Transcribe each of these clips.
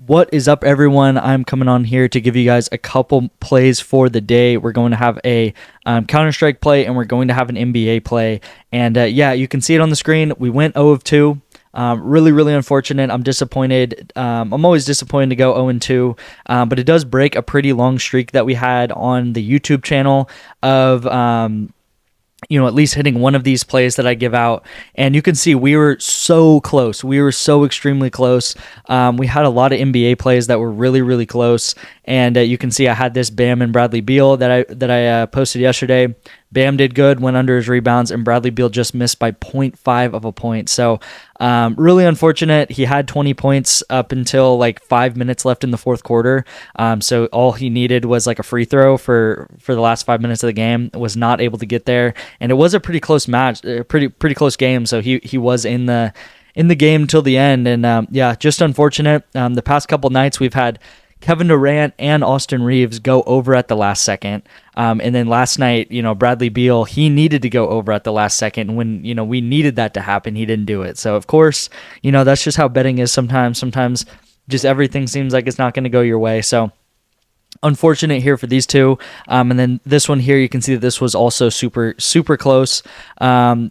What is up, everyone? I'm coming on here to give you guys a couple plays for the day. We're going to have a CounterStrike play, and we're going to have an NBA play. And yeah, you can see it on the screen. We went 0 of 2. Really unfortunate. I'm disappointed. I'm always disappointed to go 0-2, but it does break a pretty long streak that we had on the YouTube channel of at least hitting one of these plays that I give out. And you can see we were so close. We were so extremely close. We had a lot of NBA plays that were really close. And you can see I had this Bam and Bradley Beal that I posted yesterday. Bam did good, went under his rebounds, and Bradley Beal just missed by 0.5 of a point. So really unfortunate. He had 20 points up until like 5 minutes left in the fourth quarter. So all he needed was like a free throw for the last 5 minutes of the game. Was not able to get there, and it was a pretty close match, pretty close game. So he was in the game till the end, and yeah, just unfortunate. The past couple nights we've had Kevin Durant and Austin Reeves go over at the last second. And then last night, Bradley Beal, he needed to go over at the last second. When, we needed that to happen, he didn't do it. So, of course, that's just how betting is sometimes. Sometimes just everything seems like it's not going to go your way. So, unfortunate here for these two. And then this one here, you can see that this was also super close.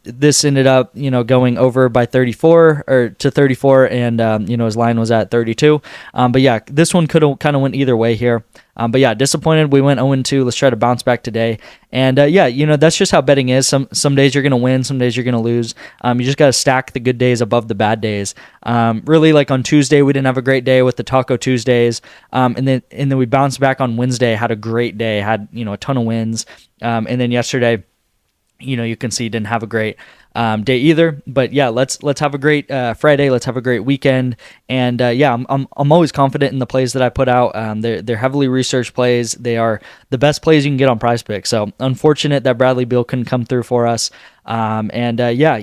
This ended up, going over by 34 to 34, and his line was at 32. But yeah, this one could have kind of went either way here. But yeah, disappointed. We went 0-2. Let's try to bounce back today. And yeah, that's just how betting is. Some days you're gonna win, some days you're gonna lose. You just gotta stack the good days above the bad days. Really, like on Tuesday, we didn't have a great day with the Taco Tuesdays. And then we bounced back on Wednesday, had a great day, had a ton of wins. And then yesterday, you can see didn't have a great day either. But yeah, let's have a great Friday. Let's have a great weekend. And yeah, I'm always confident in the plays that I put out. They're heavily researched plays. They are the best plays you can get on PrizePicks. So unfortunate that Bradley Beal couldn't come through for us. And yeah,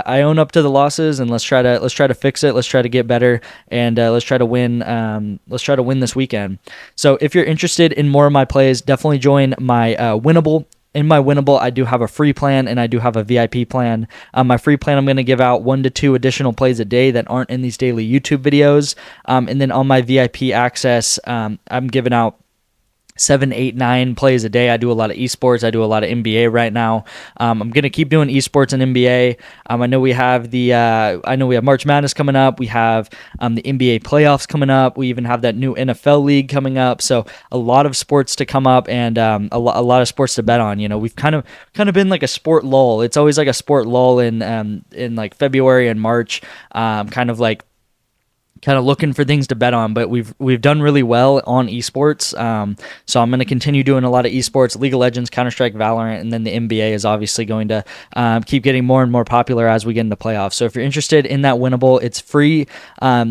I own up to the losses, and let's try to fix it. Let's try to get better, and let's try to win. Let's try to win this weekend. So if you're interested in more of my plays, definitely join my Winnable. In my Winnable, I do have a free plan and I do have a VIP plan. My free plan, I'm going to give out 1 to 2 additional plays a day that aren't in these daily YouTube videos. And then on my VIP access, I'm giving out 7, 8, 9 plays a day. I do a lot of eSports. I do a lot of NBA right now. I'm going to keep doing eSports and NBA. I know we have March Madness coming up. We have the NBA playoffs coming up. We even have that new NFL league coming up. So a lot of sports to come up, and a lot of sports to bet on. We've kind of been like a sport lull. It's always like a sport lull in like February and March. Kind of looking for things to bet on, but we've done really well on esports. So I'm going to continue doing a lot of esports, League of Legends, CounterStrike, Valorant, and then the NBA is obviously going to keep getting more and more popular as we get into playoffs. So if you're interested in that Winnable, it's free.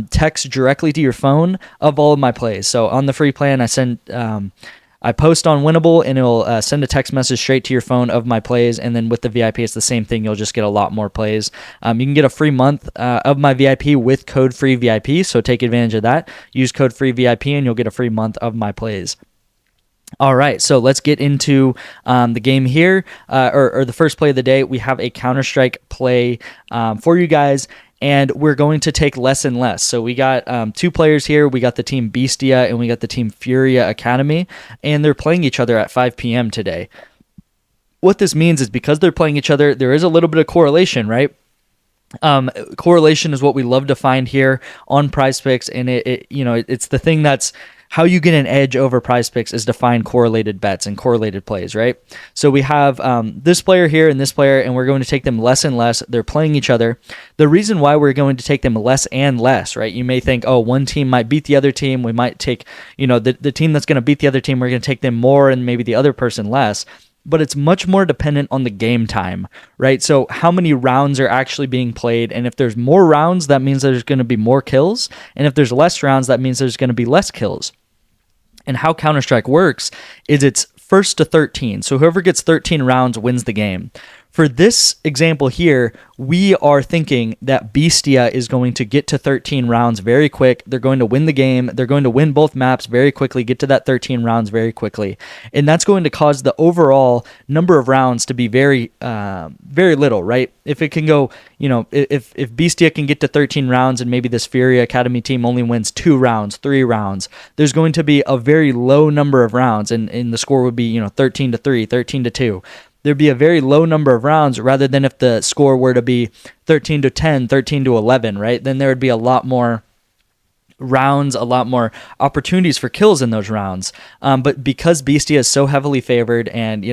Text directly to your phone of all of my plays. So on the free plan, I post on Winnable, and it'll send a text message straight to your phone of my plays. And then with the VIP, it's the same thing. You'll just get a lot more plays. You can get a free month of my VIP with code free VIP. So take advantage of that. Use code free VIP, and you'll get a free month of my plays. All right, so let's get into the game here, or the first play of the day. We have a CounterStrike play for you guys, and we're going to take less and less. So we got 2 players here. We got the team Bestia, and we got the team Furia Academy, and they're playing each other at 5 p.m. today. What this means is because they're playing each other, there is a little bit of correlation, right? Correlation is what we love to find here on PrizePicks, and it's the thing that's how you get an edge over PrizePicks is to find correlated bets and correlated plays, right? So we have this player here and this player, and we're going to take them less and less. They're playing each other. The reason why we're going to take them less and less, right? You may think, oh, one team might beat the other team. We might take, the team that's going to beat the other team, we're going to take them more and maybe the other person less. But it's much more dependent on the game time, right? So how many rounds are actually being played, and if there's more rounds, that means there's going to be more kills, and if there's less rounds, that means there's going to be less kills. And how Counter-Strike works is it's first to 13. So whoever gets 13 rounds wins the game. for this example here, we are thinking that Bestia is going to get to 13 rounds very quick. They're going to win the game. They're going to win both maps very quickly, get to that 13 rounds very quickly. And that's going to cause the overall number of rounds to be very little, right? If it can go, if Bestia can get to 13 rounds and maybe this Fury Academy team only wins 2 rounds, 3 rounds, there's going to be a very low number of rounds, and the score would be, 13-3, 13-2. There'd be a very low number of rounds rather than if the score were to be 13-10, 13-11, right? Then there would be a lot more rounds, a lot more opportunities for kills in those rounds. But because Bestia is so heavily favored and,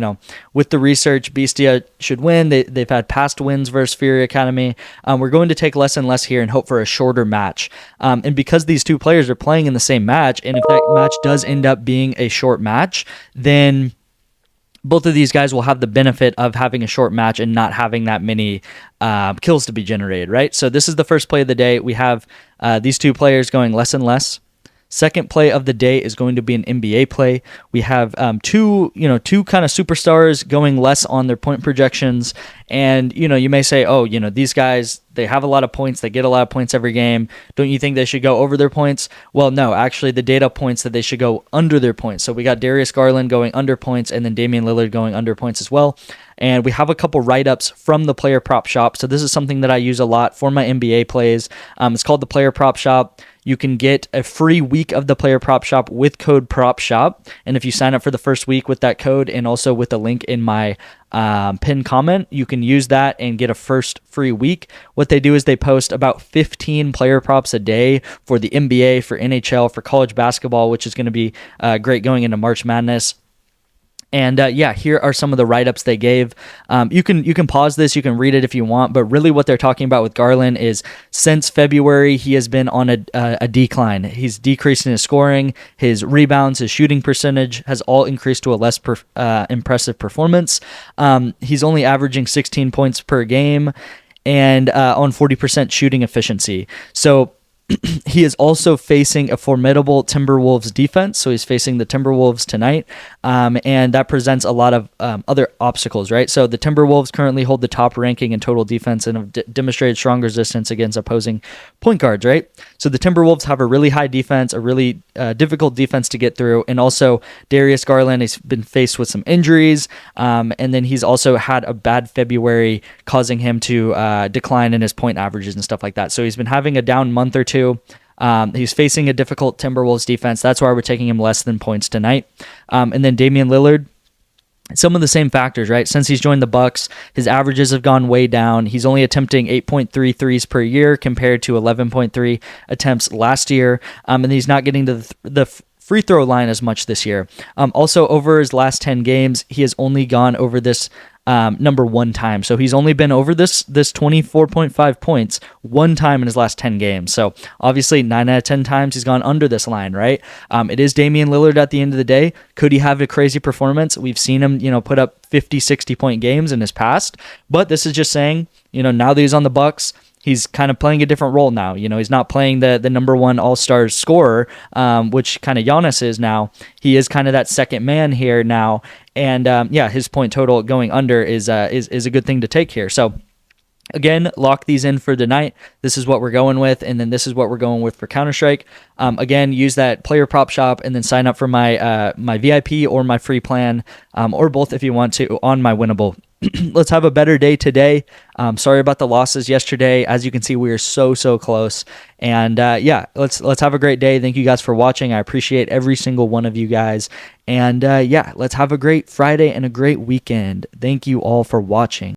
with the research, Bestia should win. They've had past wins versus Fury Academy. We're going to take less and less here and hope for a shorter match. And because these two players are playing in the same match, and if that match does end up being a short match, then both of these guys will have the benefit of having a short match and not having that many kills to be generated, right? So this is the first play of the day. We have these two players going less and less. Second play of the day is going to be an NBA play. We have two kind of superstars going less on their point projections. And, you may say, oh, these guys, they have a lot of points. They get a lot of points every game. Don't you think they should go over their points? Well, no, actually the data points that they should go under their points. So we got Darius Garland going under points and then Damian Lillard going under points as well. And we have a couple write-ups from the player prop shop. So this is something that I use a lot for my NBA plays. It's called the player prop shop. You can get a free week of the player prop shop with code PROPSHOP. And if you sign up for the first week with that code and also with the link in my pinned comment, you can use that and get a first free week. What they do is they post about 15 player props a day for the NBA, for NHL, for college basketball, which is going to be great going into March Madness. And here are some of the write-ups they gave. You can pause this, you can read it if you want, but really what they're talking about with Garland is since February, he has been on a decline. He's decreasing his scoring, his rebounds, his shooting percentage has all increased to a less impressive performance. He's only averaging 16 points per game and on 40% shooting efficiency. So he is also facing a formidable Timberwolves defense. So he's facing the Timberwolves tonight. And that presents a lot of other obstacles, right? So the Timberwolves currently hold the top ranking in total defense and have demonstrated strong resistance against opposing point guards, right? So the Timberwolves have a really high defense, a really difficult defense to get through. And also Darius Garland has been faced with some injuries. And then he's also had a bad February causing him to decline in his point averages and stuff like that. So he's been having a down month or two. He's facing a difficult Timberwolves defense. That's why we're taking him less than points tonight. And then Damian Lillard, some of the same factors, right? Since he's joined the Bucks, his averages have gone way down. He's only attempting 8.3 threes per year compared to 11.3 attempts last year. And he's not getting to the free throw line as much this year. Also, over his last 10 games, he has only gone over this number one time. So he's only been over this 24.5 points one time in his last 10 games. So obviously 9 out of 10 times he's gone under this line, right? It is Damian Lillard at the end of the day. Could he have a crazy performance? We've seen him, put up 50, 60 point games in his past, but this is just saying, now that he's on the Bucks, he's kind of playing a different role now. He's not playing the number one all-star scorer, which kind of Giannis is now. He is kind of that second man here now. And his point total going under is a good thing to take here. So again, lock these in for tonight. This is what we're going with, and then this is what we're going with for CounterStrike. Again, use that player prop shop and then sign up for my VIP or my free plan, or both if you want to, on my Winnable. Let's have a better day today. Sorry about the losses yesterday. As you can see, we are so close. And let's have a great day. Thank you guys for watching. I appreciate every single one of you guys. And let's have a great Friday and a great weekend. Thank you all for watching.